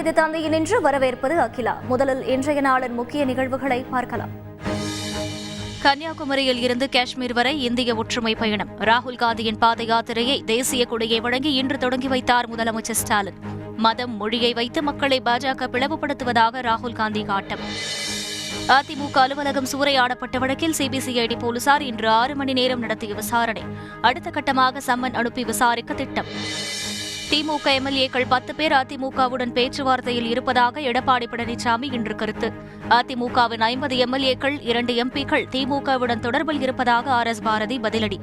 மீது தந்தையில் நின்று வரவேற்பது அகிலா. முதலில் இன்றைய நாளின் முக்கிய நிகழ்வுகளை பார்க்கலாம். கன்னியாகுமரியில் இருந்து காஷ்மீர் வரை இந்திய ஒற்றுமை பயணம். ராகுல் காந்தியின் பாத யாத்திரையை தேசிய கொடியை வழங்கி இன்று தொடங்கி வைத்தார் முதலமைச்சர் ஸ்டாலின். மதம், மொழியை வைத்து மக்களை பாஜக பிளவுபடுத்துவதாக ராகுல் காந்தி காட்டம். அதிமுக அலுவலகம் சூறையாடப்பட்ட வழக்கில் சிபிசிஐடி போலீசார் இன்று 6 மணி நேரம் நடத்திய விசாரணை. அடுத்த கட்டமாக சம்மன் அனுப்பி விசாரிக்க திட்டம். திமுக எம்எல்ஏக்கள் 10 பேர் அதிமுகவுடன் பேச்சுவார்த்தையில் இருப்பதாக எடப்பாடி பழனிசாமி இன்று கருத்து. அதிமுகவின் 50 எம்எல்ஏக்கள் 2 எம்பிக்கள் திமுகவுடன் தொடர்பில் இருப்பதாக RS பாரதி பதிலடி.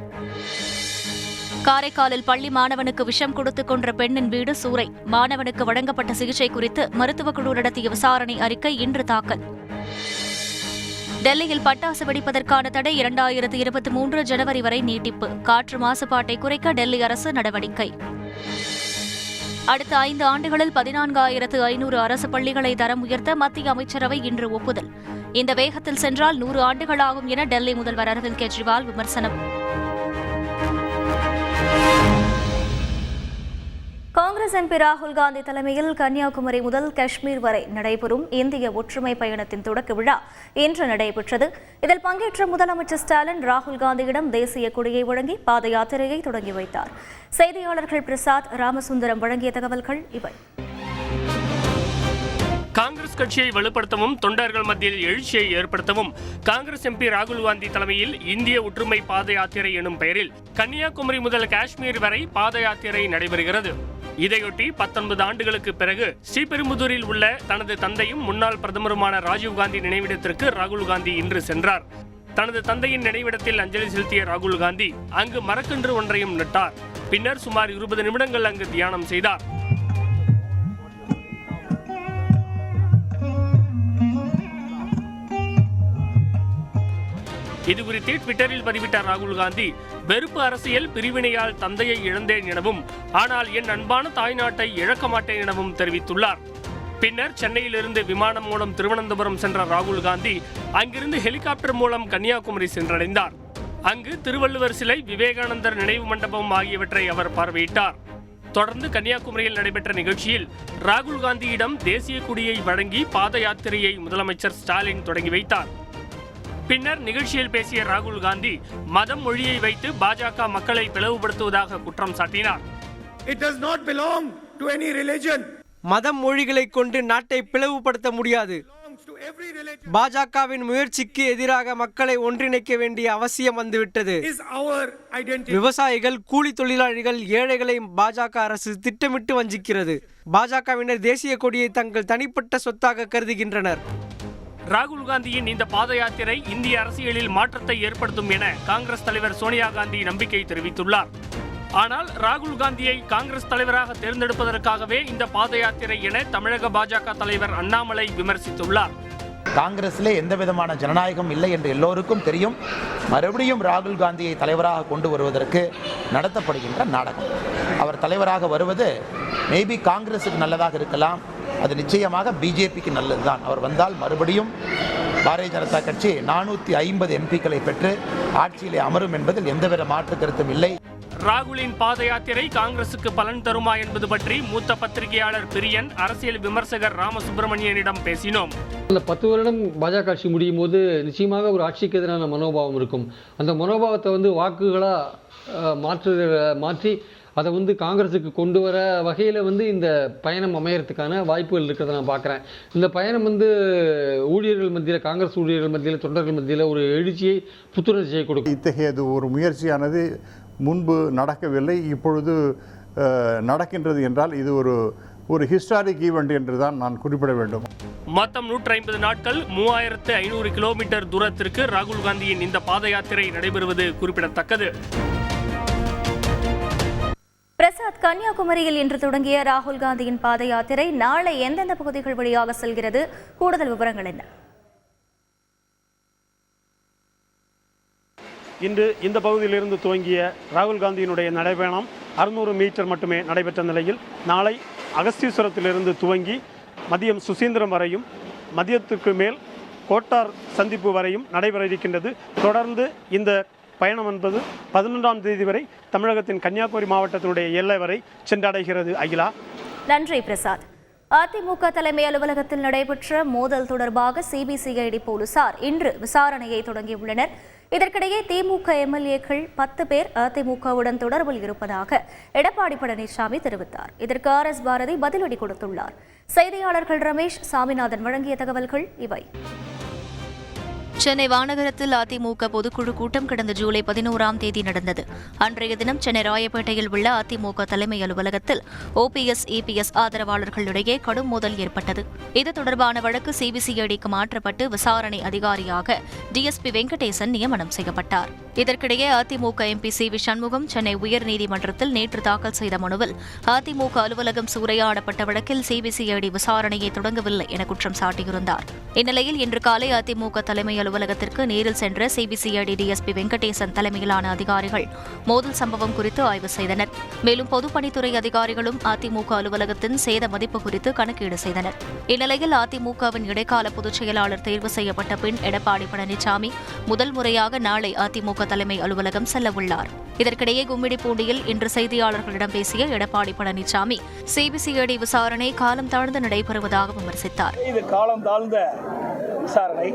காரைக்காலில் பள்ளி மாணவனுக்கு விஷம் கொடுத்துக் கொன்ற பெண்ணின் வீடு சூறை. மாணவனுக்கு வழங்கப்பட்ட சிகிச்சை குறித்து மருத்துவக் குழு நடத்திய விசாரணை அறிக்கை இன்று தாக்கல். டெல்லியில் பட்டாசு வெடிப்பதற்கான தடை 2023 ஜனவரி வரை நீட்டிப்பு. காற்று மாசுபாட்டை குறைக்க டெல்லி அரசு நடவடிக்கை. அடுத்த 5 ஆண்டுகளில் 14,500 அரசு பள்ளிகளை தரம் உயர்த்த மத்திய அமைச்சரவை இன்று ஒப்புதல். இந்த வேகத்தில் சென்றால் 100 ஆண்டுகளாகும் என டெல்லி முதல்வர் அரவிந்த் கெஜ்ரிவால் விமர்சனம். காங்கிரஸ் எம்பி ராகுல் காந்தி தலைமையில் கன்னியாகுமரி முதல் காஷ்மீர் வரை நடைபெறும் இந்திய ஒற்றுமை பயணத்தின் தொடக்க விழா இன்று நடைபெற்றது. இதில் பங்கேற்ற முதலமைச்சர் ஸ்டாலின் ராகுல் காந்தியிடம் தேசிய கொடியை வழங்கி பாத யாத்திரையை தொடங்கி வைத்தார். செய்தியாளர்கள் பிரசாத், ராமசுந்தரம் வழங்கிய தகவல்கள் இவை. காங்கிரஸ் கட்சியை வலுப்படுத்தவும் தொண்டர்கள் மத்தியில் எழுச்சியை ஏற்படுத்தவும் காங்கிரஸ் எம்பி ராகுல் காந்தி தலைமையில் இந்திய ஒற்றுமை பாத யாத்திரை எனும் பெயரில் கன்னியாகுமரி முதல் காஷ்மீர் வரை பாத யாத்திரை நடைபெறுகிறது. இதையொட்டி 19 ஆண்டுகளுக்கு பிறகு ஸ்ரீபெரும்புதூரில் உள்ள தனது தந்தையும் முன்னாள் பிரதமருமான ராஜீவ்காந்தி நினைவிடத்திற்கு ராகுல் காந்தி இன்று சென்றார். தனது தந்தையின் நினைவிடத்தில் அஞ்சலி செலுத்திய ராகுல் காந்தி அங்கு மரக்கன்று ஒன்றையும் நட்டார். பின்னர் சுமார் 20 நிமிடங்கள் அங்கு தியானம் செய்தார். இதுகுறித்து ட்விட்டரில் பதிவிட்ட ராகுல் காந்தி, வெறுப்பு அரசியல் பிரிவினையால் தந்தையை இழந்தேன் எனவும், ஆனால் என் அன்பான தாய்நாட்டை இழக்க மாட்டேன் எனவும் தெரிவித்துள்ளார். பின்னர் சென்னையிலிருந்து விமானம் மூலம் திருவனந்தபுரம் சென்ற ராகுல் காந்தி அங்கிருந்து ஹெலிகாப்டர் மூலம் கன்னியாகுமரி சென்றடைந்தார். அங்கு திருவள்ளுவர் சிலை, விவேகானந்தர் நினைவு மண்டபம் ஆகியவற்றை அவர் பார்வையிட்டார். தொடர்ந்து கன்னியாகுமரியில் நடைபெற்ற நிகழ்ச்சியில் ராகுல் காந்தியிடம் தேசிய கொடியை வழங்கி பாத யாத்திரையை முதலமைச்சர் ஸ்டாலின் தொடங்கி வைத்தார். பின்னர் நிகழ்ச்சியில் பேசிய ராகுல் காந்தி மதம், மொழியை வைத்து பாஜக மக்களை பிளவுபடுத்துவதாக குற்றம் சாட்டினார். It does not belong to any religion. மதம், மொழிகளை கொண்டு நாட்டை பிளவுபடுத்த முடியாது. பாஜகவின் முயற்சிக்கு எதிராக மக்களை ஒன்றிணைக்க வேண்டிய அவசியம் வந்துவிட்டது. விவசாயிகள், கூலி தொழிலாளிகள், ஏழைகளை பாஜக அரசு திட்டமிட்டு வஞ்சிக்கிறது. பாஜகவினர் தேசிய கொடியை தங்கள் தனிப்பட்ட சொத்தாக கருதுகின்றனர். ராகுல் காந்தியின் இந்த பாத யாத்திரை இந்திய அரசியலில் மாற்றத்தை ஏற்படுத்தும் என காங்கிரஸ் தலைவர் சோனியா காந்தி நம்பிக்கை தெரிவித்துள்ளார். ஆனால் ராகுல் காந்தியை காங்கிரஸ் தலைவராக தேர்ந்தெடுப்பதற்காகவே இந்த பாத யாத்திரை என தமிழக பாஜக தலைவர் அண்ணாமலை விமர்சித்துள்ளார். காங்கிரஸிலே எந்த விதமான ஜனநாயகம் இல்லை என்று எல்லோருக்கும் தெரியும். மறுபடியும் ராகுல் காந்தியை தலைவராக கொண்டு வருவதற்கு நடத்தப்படுகின்ற நாடகம். அவர் தலைவராக வருவது மேபி காங்கிரஸுக்கு நல்லதாக இருக்கலாம், அது நிச்சயமாக பிஜேபிக்கு நல்லதுதான். அவர் வந்தால் மறுபடியும் பாரதிய ஜனதா கட்சி 450 எம்பிக்களை பெற்று ஆட்சியிலே அமரும் என்பதில் எந்தவித மாற்று கருத்தும் இல்லை. ராகுலின் பாத யாத்திரை காங்கிரசுக்கு பலன் தருமா என்பது பற்றி மூத்த பத்திரிகையாளர் பிரியன், அரசியல் விமர்சகர் ராமசுப்ரமணியனிடம் பேசினோம். அந்த 10 வருடம் பாஜக ஆட்சி முடியும் போது நிச்சயமாக ஒரு ஆட்சிக்கு எதிரான மனோபாவம் இருக்கும். அந்த மனோபாவத்தை வாக்குகளாக மாற்றி அதை காங்கிரஸுக்கு கொண்டு வர வகையில் இந்த பயணம் அமையறதுக்கான வாய்ப்புகள் இருக்கிறத நான் பார்க்குறேன். இந்த பயணம் ஊழியர்கள் மத்தியில், காங்கிரஸ் ஊழியர்கள் மத்தியில், தொண்டர்கள் மத்தியில் ஒரு எழுச்சியை, புத்துணர்ச்சியை கொடுக்கும். இத்தகையது ஒரு முயற்சியானது முன்பு நடக்கவில்லை, இப்பொழுது நடக்கின்றது என்றால் இது ஒரு ஹிஸ்டாரிக் ஈவெண்ட் என்று தான் நான் குறிப்பிட வேண்டும். மொத்தம் 150 நாட்கள் 3500 கிலோமீட்டர் தூரத்திற்கு ராகுல் காந்தியின் இந்த பாத யாத்திரை நடைபெறுவது குறிப்பிடத்தக்கது. பிரசாத், கன்னியாகுமரியில் இன்று தொடங்கிய ராகுல் காந்தியின் பாத யாத்திரை நாளை எந்தெந்த பகுதிகள் வழியாக செல்கிறது? கூடுதல் விவரங்கள் என்ன? இன்று இந்த பகுதியிலிருந்து துவங்கிய ராகுல் காந்தியினுடைய நடைபயணம் 600 மீட்டர் மட்டுமே நடைபெற்ற நிலையில் நாளை அகஸ்தீஸ்வரத்திலிருந்து துவங்கி மதியம் சுசீந்திரம் வரையும், மதியத்திற்கு மேல் கோட்டார் சந்திப்பு வரையும் நடைபெற இருக்கின்றது. தொடர்ந்து இந்த பயணம் என்பது 11ஆம் தேதி வரை தமிழகத்தின் கன்னியாகுமரி மாவட்டத்தினுடைய எல்லை வரை சென்றடைகிறது. அகிலா, நன்றி பிரசாத். அதிமுக தலைமை அலுவலகத்தில் நடைபெற்ற மோதல் தொடர்பாக சிபிசிஐடி போலீசார் இன்று விசாரணையை தொடங்கியுள்ளனர். இதற்கிடையே திமுக எம்எல்ஏக்கள் 10 பேர் அதிமுகவுடன் தொடர்பில் இருப்பதாக எடப்பாடி பழனிசாமி தெரிவித்தார். இதற்கு RS பாரதி பதிலடி கொடுத்துள்ளார். செய்தியாளர்கள் ரமேஷ், சாமிநாதன் வழங்கிய தகவல்கள் இவை. சென்னை வானகரத்தில் அதிமுக பொதுக்குழு கூட்டம் கடந்த ஜூலை 11ஆம் தேதி நடந்தது. அன்றைய தினம் சென்னை ராயப்பேட்டையில் உள்ள அதிமுக தலைமை அலுவலகத்தில் OPS, EPS ஆதரவாளர்களிடையே கடும் மோதல் ஏற்பட்டது. இது தொடர்பான வழக்கு சிபிசிஐடிக்கு மாற்றப்பட்டு விசாரணை அதிகாரியாக DSP வெங்கடேசன் நியமனம் செய்யப்பட்டார். இதற்கிடையே அதிமுக MP CV சண்முகம் சென்னை உயர்நீதிமன்றத்தில் நேற்று தாக்கல் செய்த மனுவில் அதிமுக அலுவலகம் சூறையாடப்பட்ட வழக்கில் சிபிசிஐடி விசாரணையை தொடங்கவில்லை என குற்றம் சாட்டியிருந்தார். இந்நிலையில் இன்று காலை அதிமுக தலைமை அலுவலகத்திற்கு நேரில் சென்ற சிபிசிஐடி DSP வெங்கடேசன் தலைமையிலான அதிகாரிகள் மோதல் சம்பவம் குறித்து ஆய்வு செய்தனர். மேலும் பொதுப்பணித்துறை அதிகாரிகளும் அதிமுக அலுவலகத்தின் சேத மதிப்பு குறித்து கணக்கீடு செய்தனர். இந்நிலையில் அதிமுகவின் இடைக்கால பொதுச் செயலாளர் தேர்வு செய்யப்பட்ட பின் எடப்பாடி பழனிசாமி முதல் முறையாக நாளை அதிமுக தலைமை அலுவலகம் செல்ல உள்ளார். இதற்கிடையே கும்மிடிப்பூண்டியில் இன்று செய்தியாளர்களிடம் பேசிய எடப்பாடி பழனிசாமி சிபிசிஐடி விசாரணை காலம் தாழ்ந்து நடைபெறுவதாக விமர்சித்தார். இது காலம் தாழ்ந்த விசாரணை.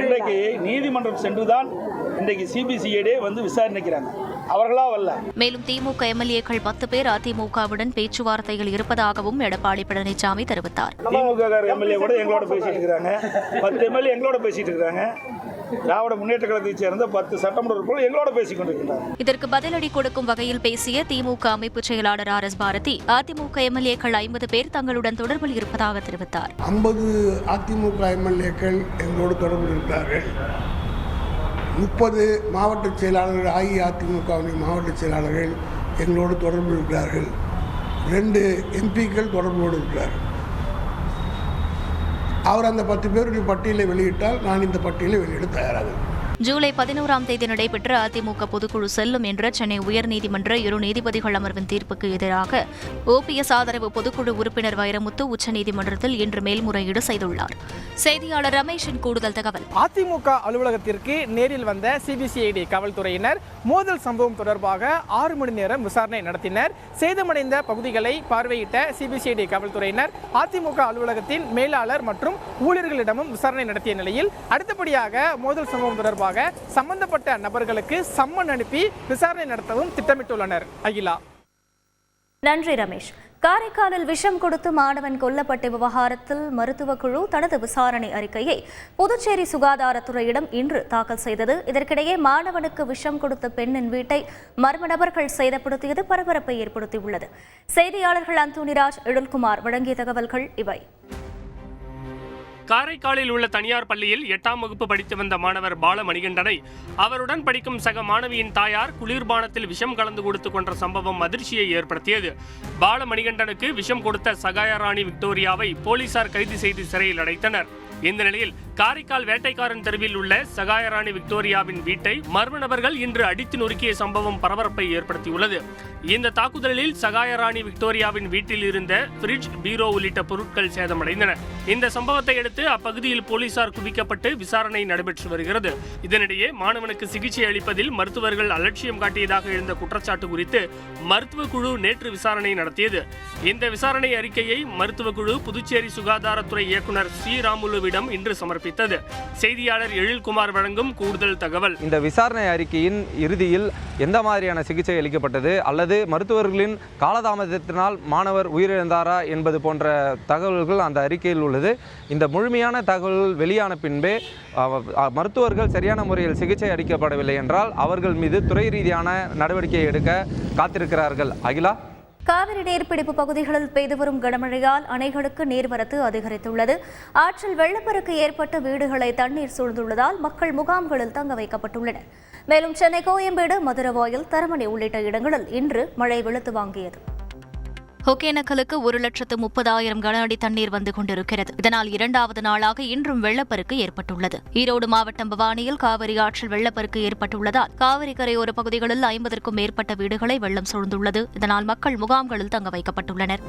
இன்றைக்கு நீதிமன்றம் சென்றுதான் இன்றைக்கு சிபிசிஐடி வந்து விசாரணைக்கிறாங்க, அவர்களா வரல. மேலும் திமுக எம்எல்ஏக்கள் 10 பேர் அதிமுகவுடன் பேச்சுவார்த்தையில் இருப்பதாகவும் எடப்பாடி பழனிசாமி தெரிவித்தார். திமுக எம்எல்ஏ கூட எங்களோட பேசிட்டு இருக்காங்க, 10 எம்எல்ஏ எங்களோட பேசிட்டு இருக்காங்க. திராவிட முன்னேற்ற கழகத்தைச் சேர்ந்த 10 சட்டமன்ற உறுப்பினர்கள் எங்களோட பேசிக் கொண்டிருக்கிறார். இதற்கு பதிலடி கொடுக்கும் வகையில் பேசிய திமுக அமைப்பு செயலாளர் RS பாரதி அதிமுக எம்எல்ஏக்கள் 50 பேர் தங்களுடன் தொடர்பில் இருப்பதாக தெரிவித்தார். 50 அதிமுக எம்எல்ஏக்கள் எங்களோடு தொடர்பில் இருக்கிறார்கள். 30 மாவட்ட செயலாளர்கள், அஇஅதிமுகவின் மாவட்ட செயலாளர்கள் எங்களோடு தொடர்பில் இருக்கிறார்கள். 2 MPக்கள் தொடர்போடு இருக்கிறார்கள். அவர் அந்த 10 பேருடைய பட்டியலை வெளியிட்டால் நான் இந்த பட்டியலை வெளியிட தயாராக. ஜூலை 11ஆம் தேதி நடைபெற்ற அதிமுக பொதுக்குழு செல்லும் என்ற சென்னை உயர்நீதிமன்ற 2 நீதிபதிகள் அமர்வின் தீர்ப்புக்கு எதிராக OPS ஆதரவு பொதுக்குழு உறுப்பினர் வைரமுத்து உச்சநீதிமன்றத்தில் இன்று மேல்முறையீடு செய்துள்ளார். செய்தியாளர் ரமேஷின் கூடுதல் தகவல். அதிமுக அலுவலகத்திற்கு நேரில் வந்த சிபிசிஐடி காவல்துறையினர் மோதல் சம்பவம் தொடர்பாக 6 மணி நேரம் விசாரணை நடத்தினர். சேதமடைந்த பகுதிகளை பார்வையிட்ட சிபிசிஐடி காவல்துறையினர் அதிமுக அலுவலகத்தின் மேலாளர் மற்றும் ஊழியர்களிடமும் விசாரணை நடத்திய நிலையில் அடுத்தபடியாக மோதல் சம்பவம் தொடர்பாக சம்பந்தப்பட்ட நபர்களுக்கு சம்மன் அனுப்பி விசாரணை நடத்தவும் திட்டமிட்டுள்ளனர். அகிலா. நன்றி ரமேஷ். காரைக்காலில் விஷம் கொடுத்து மாணவன் கொல்லப்பட்ட விவகாரத்தில் மருத்துவ குழு தனது விசாரணை அறிக்கையை புதுச்சேரி சுகாதாரத்துறையிடம் இன்று தாக்கல் செய்தது. இதற்கிடையே மாணவனுக்கு விஷம் கொடுத்த பெண்ணின் வீட்டை மர்ம நபர்கள் சேதப்படுத்தியது பரபரப்பை ஏற்படுத்தியுள்ளது. செய்தியாளர்கள் அந்தோனிராஜ், எழில்குமார் வழங்கிய தகவல்கள் இவை. காரைக்காலில் உள்ள தனியார் பள்ளியில் 8ஆம் வகுப்பு படித்து வந்த மாணவர் பாலமணிகண்டனை அவருடன் படிக்கும் சக மாணவியின் தாயார் குளிர்பானத்தில் விஷம் கலந்து கொடுத்து கொன்ற சம்பவம் அதிர்ச்சியை ஏற்படுத்தியது. பாலமணிகண்டனுக்கு விஷம் கொடுத்த சகாயராணி விக்டோரியாவை போலீசார் கைது செய்து சிறையில் அடைத்தனர். இந்த நிலையில் காரைக்கால் வேட்டைக்காரன் தெருவில் உள்ள சகாயராணி விக்டோரியாவின் வீட்டை மர்ம நபர்கள் இன்று அடித்து நொறுக்கிய சம்பவம் பரபரப்பை ஏற்படுத்தியுள்ளது. இந்த தாக்குதலில் சகாயராணி விக்டோரியாவின் வீட்டில் இருந்த ஃப்ரிட்ஜ், பீரோ உள்ளிட்ட பொருட்கள் சேதமடைந்தன. இந்த சம்பவத்தை அடுத்து அப்பகுதியில் போலீசார் குவிக்கப்பட்டு விசாரணை நடைபெற்று வருகிறது. இதனிடையே மாணவனுக்கு சிகிச்சை அளிப்பதில் மருத்துவர்கள் அலட்சியம் காட்டியதாக எழுந்த குற்றச்சாட்டு குறித்து மருத்துவ குழு நேற்று விசாரணை நடத்தியது. இந்த விசாரணை அறிக்கையை மருத்துவ குழு புதுச்சேரி சுகாதாரத்துறை இயக்குநர் ஸ்ரீராமுலுவிடம் இன்று சமர்ப்பித்தது. செய்தியாளர் எழில்குமார் வழங்கும் கூடுதல் தகவல். இந்த விசாரணை அறிக்கையின் இறுதியில் எந்த மாதிரியான சிகிச்சை அளிக்கப்பட்டது அல்லது மருத்துவர்களின் காலதாமதத்தினால் மாணவர் உயிரிழந்தாரா என்பது போன்ற தகவல்கள் அந்த அறிக்கையில் உள்ளது. இந்த முழுமையான தகவல்கள் வெளியான பின்பே மருத்துவர்கள் சரியான முறையில் சிகிச்சை அளிக்கப்படவில்லை என்றால் அவர்கள் மீது துறை ரீதியான நடவடிக்கை எடுக்க காத்திருக்கிறார்கள். அகிலா. காவிரி நீர்பிடிப்பு பகுதிகளில் பெய்து வரும் கனமழையால் அணைகளுக்கு நீர்வரத்து அதிகரித்துள்ளது. ஆற்றில் வெள்ளப்பெருக்கு ஏற்பட்டு வீடுகளை தண்ணீர் சூழ்ந்துள்ளதால் மக்கள் முகாம்களில் தங்க வைக்கப்பட்டுள்ளனர். மேலும் சென்னை கோயம்பேடு, மதுரவாயல், தரமணி உள்ளிட்ட இடங்களில் இன்று மழை வெளுத்து வாங்கியது. ஒகேனக்கலுக்கு 1,30,000 கன அடி தண்ணீர் வந்து கொண்டிருக்கிறது. இதனால் 2வது நாளாக இன்றும் வெள்ளப்பெருக்கு ஏற்பட்டுள்ளது. ஈரோடு மாவட்டம் பவானியில் காவிரி ஆற்றில் வெள்ளப்பெருக்கு ஏற்பட்டுள்ளதால் காவிரி கரையோர பகுதிகளில் 50க்கும் மேற்பட்ட வீடுகளை வெள்ளம் சூழ்ந்துள்ளது. இதனால் மக்கள் முகாம்களில் தங்க வைக்கப்பட்டுள்ளனர்.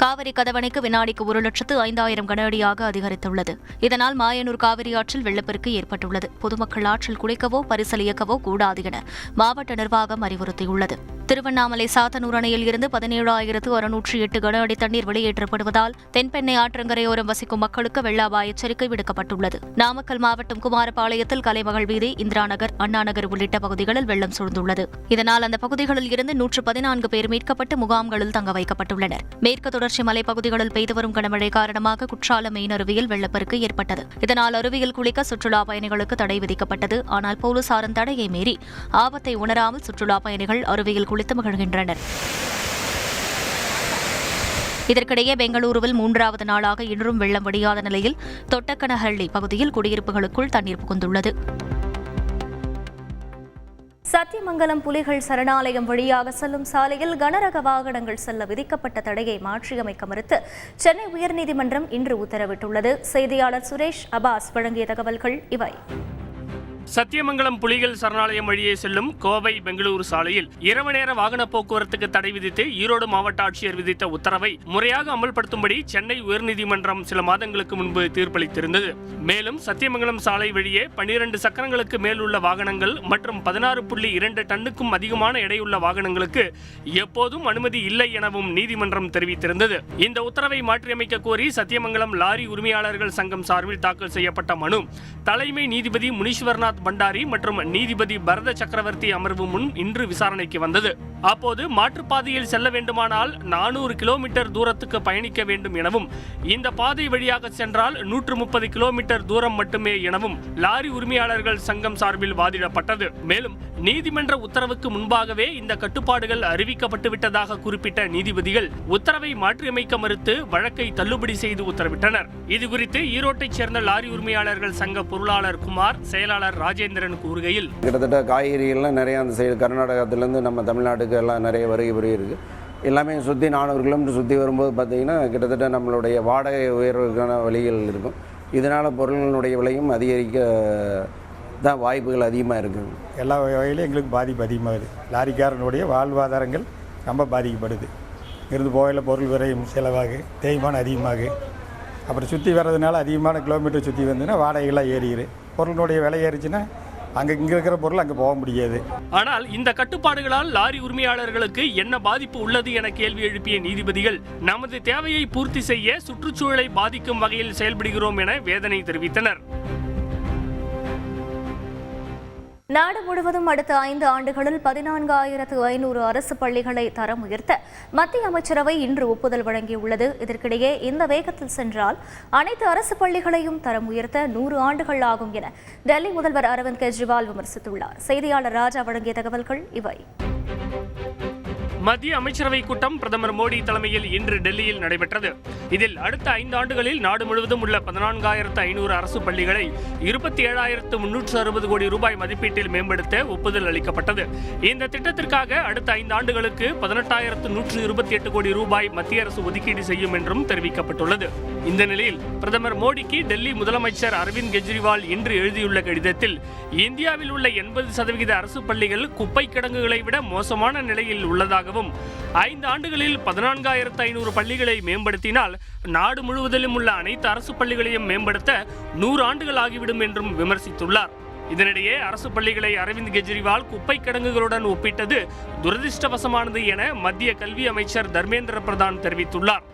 காவிரி கதவணைக்கு வினாடிக்கு 1,05,000 கன அடியாக அதிகரித்துள்ளது. இதனால் மாயனூர் காவிரி ஆற்றில் வெள்ளப்பெருக்கு ஏற்பட்டுள்ளது. பொதுமக்கள் ஆற்றில் குளிக்கவோ பரிசல் இயக்கவோ கூடாது என மாவட்ட நிர்வாகம் அறிவுறுத்தியுள்ளது. திருவண்ணாமலை சாத்தனூர் அணையில் இருந்து 17,608 கன அடி தண்ணீர் வெளியேற்றப்படுவதால் தென்பெண்ணை ஆற்றங்கரையோரம் வசிக்கும் மக்களுக்கு வெள்ள அபாய எச்சரிக்கை விடுக்கப்பட்டுள்ளது. நாமக்கல் மாவட்டம் குமாரபாளையத்தில் கலைமகள் வீதி, இந்திரா நகர், அண்ணா நகர் உள்ளிட்ட பகுதிகளில் வெள்ளம் சூழ்ந்துள்ளது. இதனால் அந்த பகுதிகளில் இருந்து 114 பேர் மீட்கப்பட்டு முகாம்களில் தங்க வைக்கப்பட்டுள்ளனர். மேற்கு தொடர்ச்சி மலைப்பகுதிகளில் பெய்து வரும் கனமழை காரணமாக குற்றாலம் மெயின் அருவியில் வெள்ளப்பெருக்கு ஏற்பட்டது. இதனால் அருவியில் குளிக்க சுற்றுலா பயணிகளுக்கு தடை விதிக்கப்பட்டது. ஆனால் போலீசாரின் தடையை மீறி ஆபத்தை உணராமல் சுற்றுலா பயணிகள் அருவியில் குளித்து மகிழ்கின்றனர். இதற்கிடையே பெங்களூருவில் 3வது நாளாக இன்றும் வெள்ளம் வடியாத நிலையில் தொட்டக்கனஹள்ளி பகுதியில் குடியிருப்புகளுக்குள் தண்ணீர் புகுந்துள்ளது. சத்தியமங்கலம் புலிகள் சரணாலயம் வழியாக செல்லும் சாலையில் கனரக வாகனங்கள் செல்ல விதிக்கப்பட்ட தடையை மாற்றியமைக்க மறுத்து சென்னை உயர்நீதிமன்றம் இன்று உத்தரவிட்டுள்ளது. செய்தியாளர் சுரேஷ் அபாஸ் வழங்கிய தகவல்கள் இவை. சத்தியமங்கலம் புலிகள் சரணாலயம் வழியே செல்லும் கோவை பெங்களூரு சாலையில் இரவு நேர வாகன போக்குவரத்துக்கு தடை விதித்து ஈரோடு மாவட்ட ஆட்சியர் விதித்த உத்தரவை முறையாக அமல்படுத்தும்படி சென்னை உயர்நீதிமன்றம் சில மாதங்களுக்கு முன்பு தீர்ப்பளித்திருந்தது. மேலும் சத்தியமங்கலம் சாலை வழியே 12 சக்கரங்களுக்கு மேல் உள்ள வாகனங்கள் மற்றும் 16.2 டன்னுக்கும் அதிகமான எடையுள்ள வாகனங்களுக்கு எப்போதும் அனுமதி இல்லை எனவும் நீதிமன்றம் தெரிவித்திருந்தது. இந்த உத்தரவை மாற்றியமைக்க கோரி சத்தியமங்கலம் லாரி உரிமையாளர்கள் சங்கம் சார்பில் தாக்கல் செய்யப்பட்ட மனு தலைமை நீதிபதி முனீஸ்வர்நாத் பண்டாரி மற்றும் நீதிபதி பரத சக்கரவர்த்தி அமர்வு முன் இன்று விசாரணைக்கு வந்தது. அப்போது மாற்றுப்பாதையில் செல்ல வேண்டுமானால் 400 கிலோமீட்டர் தூரத்துக்கு பயணிக்க வேண்டும் எனவும், இந்த பாதை வழியாக சென்றால் 130 கிலோமீட்டர் தூரம் மட்டுமே எனவும் லாரி உரிமையாளர்கள் சங்கம் சார்பில் வாதிடப்பட்டது. மேலும் நீதிமன்ற உத்தரவுக்கு முன்பாகவே இந்த கட்டுப்பாடுகள் அறிவிக்கப்பட்டு விட்டதாக குறிப்பிட்ட நீதிபதிகள் உத்தரவை மாற்றியமைக்க மறுத்து வழக்கை தள்ளுபடி செய்து உத்தரவிட்டனர். இதுகுறித்து ஈரோட்டைச் சேர்ந்த லாரி உரிமையாளர்கள் சங்க பொருளாளர் குமார், செயலாளர் ராஜேந்திரன் கூறுகையில், கிட்டத்தட்ட காய்கறிகள்லாம் நிறைய அந்த சைடு கர்நாடகத்திலேருந்து நம்ம தமிழ்நாட்டுக்கு எல்லாம் நிறைய வருகை இருக்குது. எல்லாமே சுற்றி 400 கிலோமீட்டர் சுற்றி வரும்போது பார்த்திங்கன்னா கிட்டத்தட்ட நம்மளுடைய வாடகை உயர்வுக்கான வழிகள் இருக்கும். இதனால் பொருள்களுடைய விலையும் அதிகரிக்க தான் வாய்ப்புகள் அதிகமாக இருக்குது. எல்லா வகையிலும் எங்களுக்கு பாதிப்பு அதிகமாகுது. லாரிக்காரனுடைய வாழ்வாதாரங்கள் ரொம்ப பாதிக்கப்படுது. இருந்து போகையில் பொருள் விரையும் செலவாகு, தேய்மானம் அதிகமாகு. அப்புறம் சுற்றி வர்றதுனால அதிகமான கிலோமீட்டர் சுற்றி வந்ததுன்னா வாடகைகள்லாம் ஏறிடு. பொருளினுடைய விலை ஏறிச்சுன்னா இங்கே இருக்கிற பொருள் அங்கே போக முடியாது. ஆனால் இந்த கட்டுப்பாடுகளால் லாரி உரிமையாளர்களுக்கு என்ன பாதிப்பு உள்ளது என கேள்வி எழுப்பிய நீதிபதிகள், நமது தேவையை பூர்த்தி செய்ய சுற்றுச்சூழலை பாதிக்கும் வகையில் செயல்படுகிறோம் என வேதனை தெரிவித்தனர். நாடு முழுவதும் அடுத்த 5 ஆண்டுகளில் 14,500 அரசு பள்ளிகளை தரம் உயர்த்த மத்திய அமைச்சரவை இன்று ஒப்புதல் வழங்கியுள்ளது. இதற்கிடையே இந்த வேகத்தில் சென்றால் அனைத்து அரசு பள்ளிகளையும் தரம் உயர்த்த 100 ஆண்டுகள் ஆகும் என டெல்லி முதல்வர் அரவிந்த் கெஜ்ரிவால் விமர்சித்துள்ளார். செய்தியாளர் ராஜா வழங்கிய தகவல்கள் இவை. மத்திய அமைச்சரவை கூட்டம் பிரதமர் மோடி தலைமையில் இன்று டெல்லியில் நடைபெற்றது. இதில் அடுத்த 5 ஆண்டுகளில் நாடு முழுவதும் உள்ள 14,500 அரசு பள்ளிகளை 27,360 கோடி ரூபாய் மதிப்பீட்டில் மேம்படுத்த ஒப்புதல் அளிக்கப்பட்டது. இந்த திட்டத்திற்காக அடுத்த 5 ஆண்டுகளுக்கு 18,128 கோடி ரூபாய் மத்திய அரசு ஒதுக்கீடு செய்யும் என்றும் தெரிவிக்கப்பட்டுள்ளது. இந்த நிலையில் பிரதமர் மோடிக்கு டெல்லி முதலமைச்சர் அரவிந்த் கெஜ்ரிவால் இன்று எழுதியுள்ள கடிதத்தில், இந்தியாவில் உள்ள 80% அரசு பள்ளிகள் குப்பை கிடங்குகளை விட மோசமான நிலையில் உள்ளதாக, 5 ஆண்டுகளில் 14,500 பள்ளிகளை மேம்படுத்தினால் நாடு முழுவதிலும் உள்ள அனைத்து அரசு பள்ளிகளையும் மேம்படுத்த 100 ஆண்டுகள் ஆகிவிடும் என்றும் விமர்சித்துள்ளார். இதனிடையே அரசு பள்ளிகளை அரவிந்த் கெஜ்ரிவால் குப்பை கிடங்குகளுடன் ஒப்பிட்டது துரதிருஷ்டவசமானது என மத்திய கல்வி அமைச்சர் தர்மேந்திர பிரதான் தெரிவித்துள்ளார்.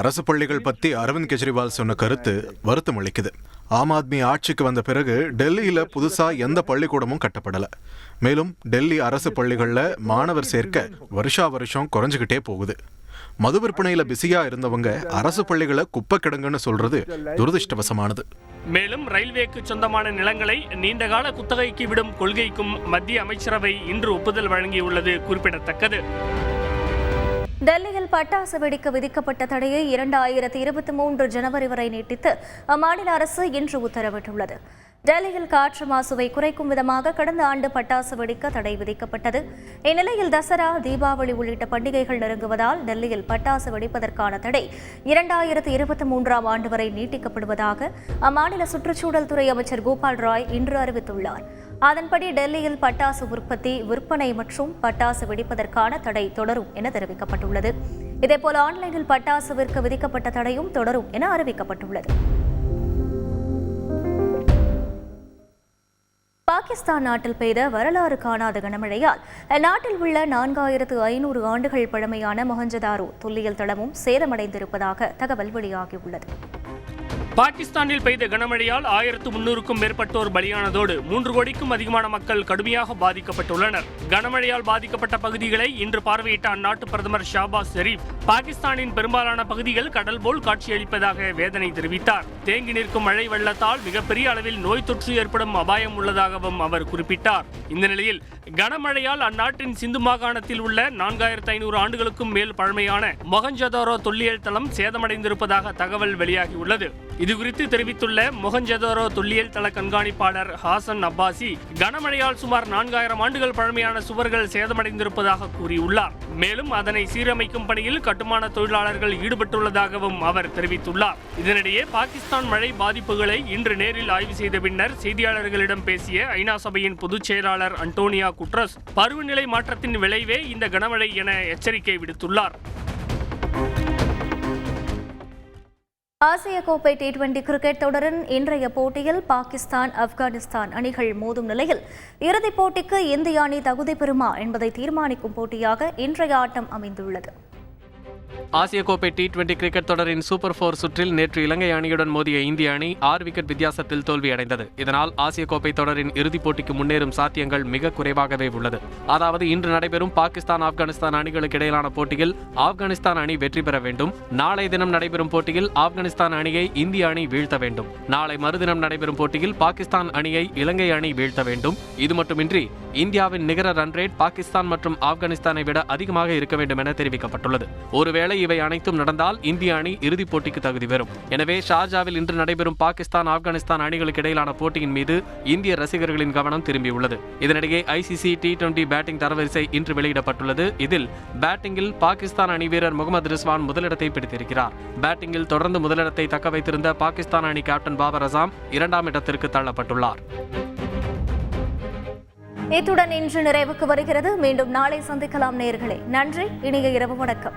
அரசு பள்ளிகள் பத்தி அரவிந்த் கெஜ்ரிவால் சொன்ன கருத்து வருத்தம் அளிக்குது. ஆம் ஆத்மி ஆட்சிக்கு வந்த பிறகு டெல்லியில புதுசா எந்த பள்ளிக்கூடமும் கட்டப்படல. மேலும் டெல்லி அரசு பள்ளிகள்ல மாணவர் சேர்க்க வருஷம் குறைஞ்சுகிட்டே போகுது. மது விற்பனையில பிஸியா இருந்தவங்க அரசு பள்ளிகளை குப்பை கிடங்குன்னு சொல்றது துரதிருஷ்டவசமானது. மேலும் ரயில்வேக்கு சொந்தமான நிலங்களை நீண்டகால குத்தகைக்கு விடும் கொள்கைக்கும் மத்திய அமைச்சரவை இன்று ஒப்புதல் வழங்கியுள்ளது குறிப்பிடத்தக்கது. டெல்லியில் பட்டாசு வெடிக்க விதிக்கப்பட்ட தடையை 2023 ஜனவரி வரை நீட்டித்து அம்மாநில அரசு இன்று உத்தரவிட்டுள்ளது. டெல்லியில் காற்று மாசுவை குறைக்கும் விதமாக கடந்த ஆண்டு பட்டாசு வெடிக்க தடை விதிக்கப்பட்டது. இந்நிலையில் தசரா, தீபாவளி உள்ளிட்ட பண்டிகைகள் நெருங்குவதால் டெல்லியில் பட்டாசு வெடிப்பதற்கான தடை 2023 ஆண்டு வரை நீட்டிக்கப்படுவதாக அம்மாநில சுற்றுச்சூழல் துறை அமைச்சர் கோபால் ராய் இன்று அறிவித்துள்ளார். அதன்படி டெல்லியில் பட்டாசு உற்பத்தி, விற்பனை மற்றும் பட்டாசு வெடிப்பதற்கான தடை தொடரும் என தெரிவிக்கப்பட்டுள்ளது. இதேபோல் ஆன்லைனில் பட்டாசு விற்க விதிக்கப்பட்ட தடையும் தொடரும் என அறிவிக்கப்பட்டுள்ளது. பாகிஸ்தான் நாட்டில் பெய்த வரலாறு காணாத கனமழையால் நாட்டில் உள்ள 4500 ஆண்டுகள் பழமையான மொஹஞ்சதாரோ தொல்லியல் தளமும் சேதமடைந்திருப்பதாக தகவல் வெளியாகியுள்ளது. பாகிஸ்தானில் பெய்த கனமழையால் 1300க்கும் மேற்பட்டோர் பலியானதோடு 3 கோடிக்கும் அதிகமான மக்கள் கடுமையாக பாதிக்கப்பட்டுள்ளனர். கனமழையால் பாதிக்கப்பட்ட பகுதிகளை இன்று பார்வையிட்ட அந்நாட்டு பிரதமர் ஷாபாஸ் ஷெரீப் பாகிஸ்தானின் பெரும்பாலான பகுதிகள் கடல் போல் காட்சியளிப்பதாக வேதனை தெரிவித்தார். தேங்கி நிற்கும் மழை வெள்ளத்தால் மிகப்பெரிய அளவில் நோய் தொற்று ஏற்படும் அபாயம் உள்ளதாகவும் அவர் குறிப்பிட்டார். இந்த நிலையில் கனமழையால் அந்நாட்டின் சிந்து மாகாணத்தில் உள்ள 4500 ஆண்டுகளுக்கும் மேல் பழமையான மொஹஞ்சதாரோ தொல்லியல் தளம் சேதமடைந்திருப்பதாக தகவல் வெளியாகியுள்ளது. இதுகுறித்து தெரிவித்துள்ள மொஹஞ்சதாரோ தொல்லியல் தள கண்காணிப்பாளர் ஹாசன் அப்பாசி, கனமழையால் சுமார் 4000 ஆண்டுகள் பழமையான சுவர்கள் சேதமடைந்திருப்பதாக கூறியுள்ளார். மேலும் அதனை சீரமைக்கும் பணியில் கட்டுமான தொழிலாளர்கள் ஈடுபட்டுள்ளதாகவும் அவர் தெரிவித்துள்ளார். இதனிடையே பாகிஸ்தான் மழை பாதிப்புகளை இன்று நேரில் ஆய்வு செய்த பின்னர் செய்தியாளர்களிடம் பேசிய ஐநா சபையின் பொதுச் செயலாளர் அன்டோனியா குட்ரஸ், பருவநிலை மாற்றத்தின் விளைவே இந்த கனமழை என எச்சரிக்கை விடுத்துள்ளார். ஆசிய கோப்பை T20 கிரிக்கெட் தொடரின் இன்றைய போட்டியில் பாகிஸ்தான், ஆப்கானிஸ்தான் அணிகள் மோதும் நிலையில் இறுதிப் போட்டிக்கு இந்திய அணி தகுதி பெறுமா என்பதை தீர்மானிக்கும் போட்டியாக இன்றைய ஆட்டம் அமைந்துள்ளது. ஆசிய கோப்பை T20 கிரிக்கெட் தொடரின் சூப்பர் 4 சுற்றில் நேற்று இலங்கை அணியுடன் மோதிய இந்திய அணி 6 விக்கெட் வித்தியாசத்தில் தோல்வியடைந்தது. இதனால் ஆசிய கோப்பை தொடரின் இறுதிப் போட்டிக்கு முன்னேறும் சாத்தியங்கள் மிக குறைவாகவே உள்ளது. அதாவது இன்று நடைபெறும் பாகிஸ்தான், ஆப்கானிஸ்தான் அணிகளுக்கு இடையிலான போட்டியில் ஆப்கானிஸ்தான் அணி வெற்றி பெற வேண்டும். நாளை தினம் நடைபெறும் போட்டியில் ஆப்கானிஸ்தான் அணியை இந்திய அணி வீழ்த்த வேண்டும். நாளை மறுதினம் நடைபெறும் போட்டியில் பாகிஸ்தான் அணியை இலங்கை அணி வீழ்த்த வேண்டும். இது மட்டுமின்றி இந்தியாவின் நிகர ரன் ரேட் பாகிஸ்தான் மற்றும் ஆப்கானிஸ்தானை விட அதிகமாக இருக்க வேண்டும் என தெரிவிக்கப்பட்டுள்ளது. ஒருவேளை இவை அனைத்தும் நடந்தால் இந்திய அணி இறுதிப் போட்டிக்கு தகுதி பெறும். எனவே ஷார்ஜாவில் இன்று நடைபெறும் பாகிஸ்தான், ஆப்கானிஸ்தான் அணிகளுக்கு இடையிலான போட்டியின் மீது இந்திய ரசிகர்களின் கவனம் திரும்பியுள்ளது. இதனிடையே ICC T20 பேட்டிங் தரவரிசை இன்று வெளியிடப்பட்டுள்ளது. இதில் பேட்டிங்கில் பாகிஸ்தான் அணி வீரர் முகமது ரிஸ்வான் முதலிடத்தை பிடித்திருக்கிறார். பேட்டிங்கில் தொடர்ந்து முதலிடத்தை தக்க வைத்திருந்த பாகிஸ்தான் அணி கேப்டன் பாபர் அசாம் 2ஆம் இடத்திற்கு தள்ளப்பட்டுள்ளார். இத்துடன் இன்று நிறைவுக்கு வருகிறது. மீண்டும் நாளை சந்திக்கலாம் நேயர்களே. நன்றி. இனிய இரவு வணக்கம்.